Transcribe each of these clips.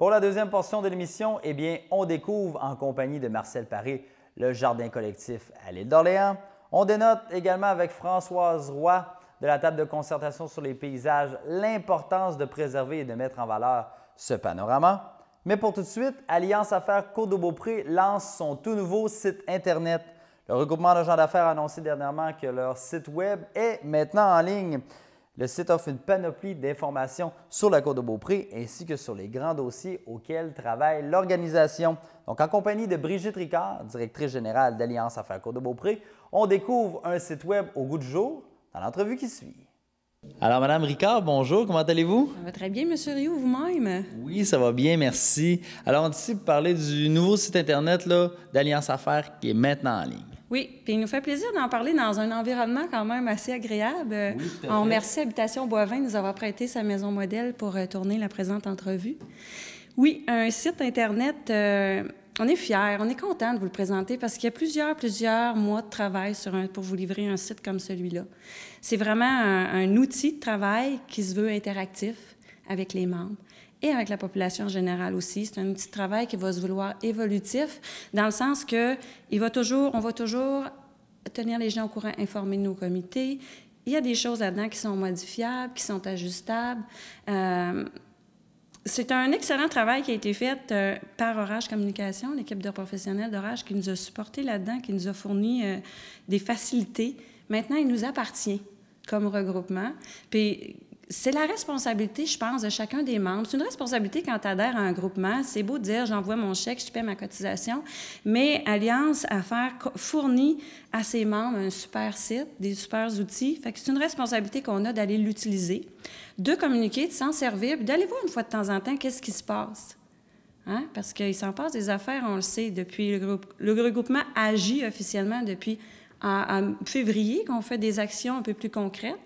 Pour la deuxième portion de l'émission, eh bien, on découvre en compagnie de Marcel Paré le jardin collectif à l'île d'Orléans. On dénote également avec Françoise Roy de la table de concertation sur les paysages l'importance de préserver et de mettre en valeur ce panorama. Mais pour tout de suite, Alliance Affaires Côte-de-Beaupré lance son tout nouveau site Internet. Le regroupement de gens d'affaires a annoncé dernièrement que leur site Web est maintenant en ligne. Le site offre une panoplie d'informations sur la Côte-de-Beaupré ainsi que sur les grands dossiers auxquels travaille l'organisation. Donc, en compagnie de Brigitte Ricard, directrice générale d'Alliance Affaires Côte-de-Beaupré, on découvre un site Web au goût du jour dans l'entrevue qui suit. Alors, Madame Ricard, bonjour, comment allez-vous? Ça va très bien, M. Rioux, vous-même? Oui, ça va bien, merci. Alors, on est ici pour parler du nouveau site Internet d'Alliance Affaires qui est maintenant en ligne. Oui, puis il nous fait plaisir d'en parler dans un environnement quand même assez agréable. Oui, tout à fait. On remercie Habitation Boivin de nous avoir prêté sa maison modèle pour tourner la présente entrevue. Oui, un site Internet, on est fiers, on est content de vous le présenter parce qu'il y a plusieurs mois de travail pour vous livrer un site comme celui-là. C'est vraiment un outil de travail qui se veut interactif avec les membres et avec la population générale aussi. C'est un outil de travail qui va se vouloir évolutif dans le sens que on va toujours tenir les gens au courant, informer nos comités. Il y a des choses là-dedans qui sont modifiables, qui sont ajustables. C'est un excellent travail qui a été fait par Orage Communication, l'équipe de professionnels d'Orage qui nous a supportés là-dedans, qui nous a fourni des facilités. Maintenant, il nous appartient comme regroupement. Puis, c'est la responsabilité, je pense, de chacun des membres. C'est une responsabilité quand tu adhères à un groupement. C'est beau de dire, j'envoie mon chèque, je paie ma cotisation, mais Alliance Affaires fournit à ses membres un super site, des super outils. Fait que c'est une responsabilité qu'on a d'aller l'utiliser, de communiquer, de s'en servir, puis d'aller voir une fois de temps en temps qu'est-ce qui se passe. Hein? Parce qu'il s'en passe des affaires, on le sait, depuis le regroupement agit officiellement depuis en février, qu'on fait des actions un peu plus concrètes.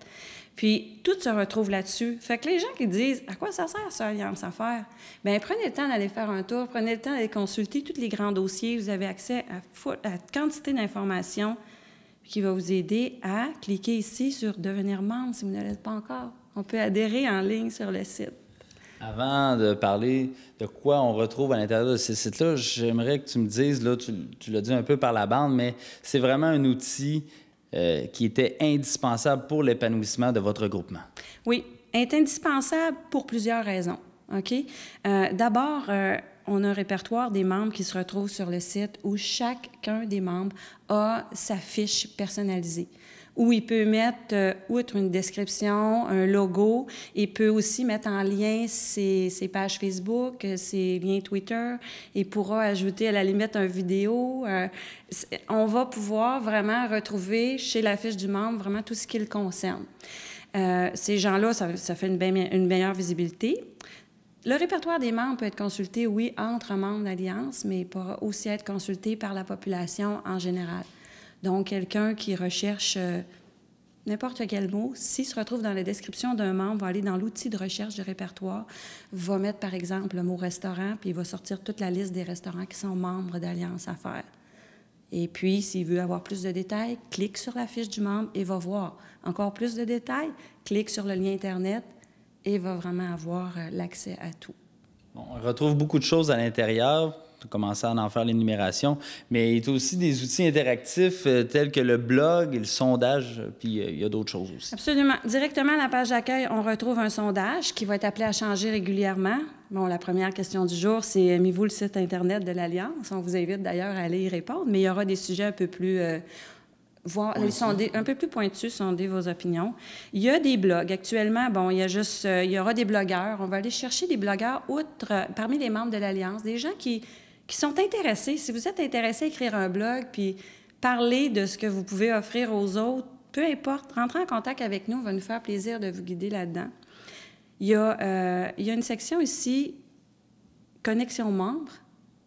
Puis, tout se retrouve là-dessus. Fait que les gens qui disent « À quoi ça sert, ça, Alliance Affaires? » Bien, prenez le temps d'aller faire un tour, prenez le temps d'aller consulter tous les grands dossiers. Vous avez accès à quantité d'informations qui va vous aider à cliquer ici sur « Devenir membre » si vous ne l'êtes pas encore. On peut adhérer en ligne sur le site. Avant de parler de quoi on retrouve à l'intérieur de ces sites-là, j'aimerais que tu me dises, là, tu l'as dit un peu par la bande, mais c'est vraiment un outil qui était indispensable pour l'épanouissement de votre groupement. Oui, est indispensable pour plusieurs raisons. OK? D'abord, on a un répertoire des membres qui se retrouvent sur le site où chacun des membres a sa fiche personnalisée, où il peut mettre, outre une description, un logo, il peut aussi mettre en lien ses pages Facebook, ses liens Twitter, il pourra ajouter à la limite une vidéo. On va pouvoir vraiment retrouver chez la fiche du membre vraiment tout ce qui le concerne. Ces gens-là, ça fait une meilleure visibilité. Le répertoire des membres peut être consulté, oui, entre membres d'Alliance, mais il pourra aussi être consulté par la population en général. Donc, quelqu'un qui recherche n'importe quel mot, s'il se retrouve dans la description d'un membre, va aller dans l'outil de recherche du répertoire, va mettre, par exemple, le mot « restaurant », puis il va sortir toute la liste des restaurants qui sont membres d'Alliance Affaires. Et puis, s'il veut avoir plus de détails, clique sur la fiche du membre et va voir encore plus de détails, clique sur le lien Internet et va vraiment avoir l'accès à tout. Bon, on retrouve beaucoup de choses à l'intérieur. On a commencé à en faire l'énumération, mais il y a aussi des outils interactifs tels que le blog et le sondage, puis il y a d'autres choses aussi. Absolument. Directement à la page d'accueil, on retrouve un sondage qui va être appelé à changer régulièrement. Bon, la première question du jour, c'est « Aimez-vous le site Internet de l'Alliance? » On vous invite d'ailleurs à aller y répondre, mais il y aura des sujets un peu plus... un peu plus pointus, sonder vos opinions. Il y a des blogs. Actuellement, bon, il y aura des blogueurs. On va aller chercher des blogueurs parmi les membres de l'Alliance, des gens qui sont intéressés. Si vous êtes intéressé à écrire un blog puis parler de ce que vous pouvez offrir aux autres, peu importe, rentrez en contact avec nous, on va nous faire plaisir de vous guider là-dedans. Il y a une section ici, connexion membre.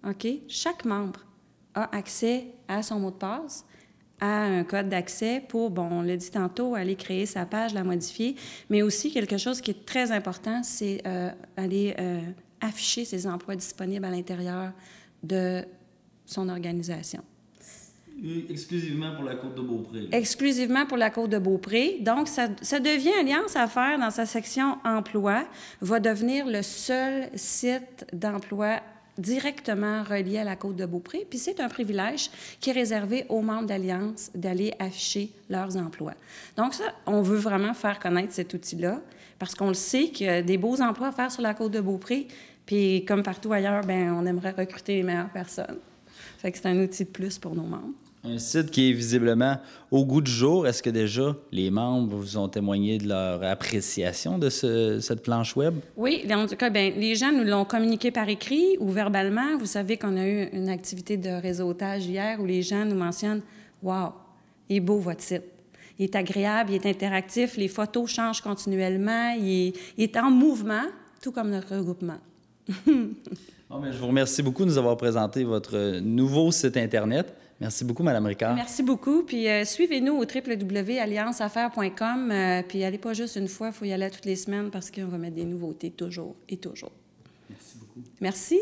OK? Chaque membre a accès à son mot de passe, à un code d'accès pour, bon, on l'a dit tantôt, aller créer sa page, la modifier, mais aussi quelque chose qui est très important, c'est aller afficher ses emplois disponibles à l'intérieur de son organisation. Exclusivement pour la Côte-de-Beaupré. Exclusivement pour la Côte-de-Beaupré. Donc, ça devient Alliance Affaires dans sa section emploi, va devenir le seul site d'emploi directement relié à la Côte-de-Beaupré. Puis c'est un privilège qui est réservé aux membres d'Alliance d'aller afficher leurs emplois. Donc ça, on veut vraiment faire connaître cet outil-là parce qu'on le sait qu'il y a des beaux emplois à faire sur la Côte-de-Beaupré. Puis comme partout ailleurs, bien, on aimerait recruter les meilleures personnes. Fait que c'est un outil de plus pour nos membres. Un site qui est visiblement au goût du jour. Est-ce que déjà les membres vous ont témoigné de leur appréciation de cette planche web? Oui, en tout cas, bien, les gens nous l'ont communiqué par écrit ou verbalement. Vous savez qu'on a eu une activité de réseautage hier où les gens nous mentionnent « Wow, il est beau votre site. Il est agréable, il est interactif, les photos changent continuellement, il est en mouvement, tout comme notre regroupement. » Bon, mais je vous remercie beaucoup de nous avoir présenté votre nouveau site Internet. Merci beaucoup, Mme Ricard. Merci beaucoup. Puis suivez-nous au www.allianceaffaires.com. Puis allez pas juste une fois, il faut y aller toutes les semaines parce qu'on va mettre des nouveautés toujours et toujours. Merci beaucoup. Merci.